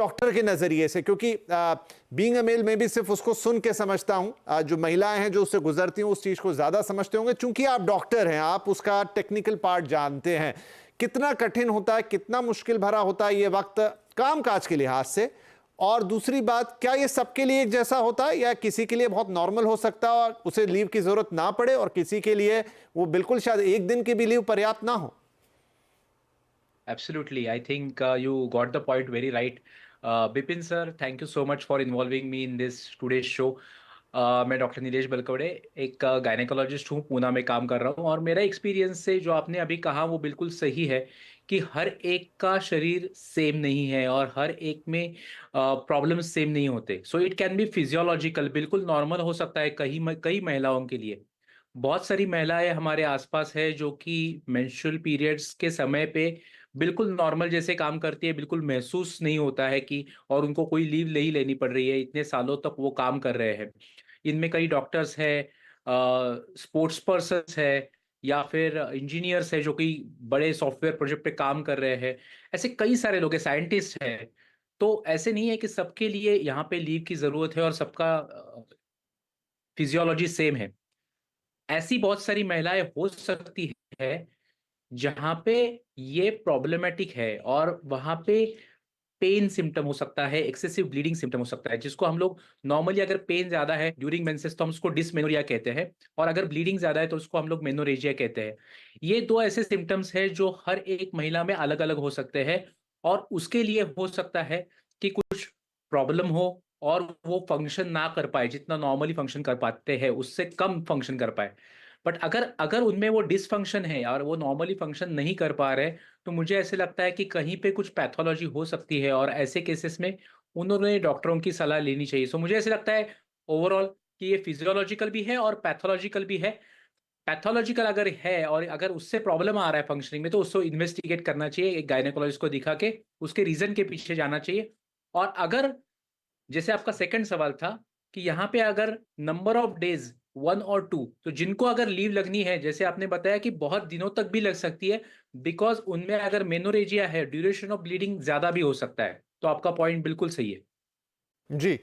Doctor के नजरिए से, क्योंकि बीइंग अ मेल मैं भी सिर्फ उसको सुन के समझता हूं, जो महिलाएं हैं जो उससे गुजरती हैं उस चीज को ज्यादा समझते होंगे, चूंकि आप डॉक्टर हैं, आप उसका टेक्निकल पार्ट जानते हैं। कितना कठिन होता है, कितना मुश्किल भरा होता है ये वक्त काम काज के लिहाज से। और दूसरी बात, क्या ये सबके लिए एक जैसा होता है या किसी के लिए बहुत नॉर्मल हो सकता है और उसे लीव की जरूरत ना पड़े, और किसी के लिए वो बिल्कुल शायद एक दिन की भी लीव पर्याप्त ना हो? Absolutely. I think you got the point very right. Bipin sir, thank you so much for involving me in this today's show. मैं डॉक्टर नीलेश बलकवड़े एक गायनेकोलॉजिस्ट हूँ, पूना में काम कर रहा हूँ। और मेरा एक्सपीरियंस से जो आपने अभी कहा वो बिल्कुल सही है कि हर एक का शरीर सेम नहीं है और हर एक में प्रॉब्लम्स सेम नहीं होते। So it can be physiological, बिल्कुल नॉर्मल हो सकता है कई महिलाओं के लिए। बहुत सारी महिलाएं हमारे आसपास है जो कि मेंस्ट्रुअल पीरियड्स के समय पे बिल्कुल नॉर्मल जैसे काम करती है, बिल्कुल महसूस नहीं होता है कि और उनको कोई लीव नहीं लेनी पड़ रही है, इतने सालों तक वो काम कर रहे हैं। इनमें कई डॉक्टर्स है, स्पोर्ट्स पर्सन्स है, या फिर इंजीनियर्स है जो कि बड़े सॉफ्टवेयर प्रोजेक्ट पे काम कर रहे हैं। ऐसे कई सारे लोग हैं, साइंटिस्ट है। तो ऐसे नहीं है कि सबके लिए यहाँ पे लीव की जरूरत है और सबका फिजियोलॉजी सेम है। ऐसी बहुत सारी महिलाएं हो सकती है जहां पे ये प्रॉब्लमेटिक है और वहां पे पेन सिम्टम हो सकता है, एक्सेसिव ब्लीडिंग सिम्टम हो सकता है, जिसको हम लोग नॉर्मली अगर पेन ज्यादा है ड्यूरिंग मेंसेस तो हम उसको डिसमेनोरिया कहते हैं, और अगर ब्लीडिंग ज्यादा है तो उसको हम लोग मेनोरेजिया कहते हैं। ये दो ऐसे सिम्टम्स हैं जो हर एक महिला में अलग अलग हो सकते हैं। और उसके लिए हो सकता है कि कुछ प्रॉब्लम हो और वो फंक्शन ना कर पाए, जितना नॉर्मली फंक्शन कर पाते हैं उससे कम फंक्शन कर पाए। बट अगर अगर उनमें वो डिसफंक्शन है और वो नॉर्मली फंक्शन नहीं कर पा रहे, तो मुझे ऐसे लगता है कि कहीं पे कुछ पैथोलॉजी हो सकती है और ऐसे केसेस में उन्होंने डॉक्टरों की सलाह लेनी चाहिए। सो मुझे ऐसे लगता है ओवरऑल कि ये फिजियोलॉजिकल भी है और पैथोलॉजिकल भी है। पैथोलॉजिकल अगर है और अगर उससे प्रॉब्लम आ रहा है फंक्शनिंग में, तो उसको इन्वेस्टिगेट करना चाहिए, एक गायनेकोलॉजिस्ट को दिखा के उसके रीजन के पीछे जाना चाहिए। और अगर जैसे आपका सेकंड सवाल था कि यहाँ पे अगर नंबर ऑफ डेज 1 और 2, तो जिनको अगर लीव लगनी है, जैसे आपने बताया कि बहुत दिनों तक भी लग सकती है, बिकॉज उनमें अगर मेनोरेजिया है, ड्यूरेशन ऑफ ब्लीडिंग ज्यादा भी हो सकता है। तो आपका पॉइंट बिल्कुल सही है। जी।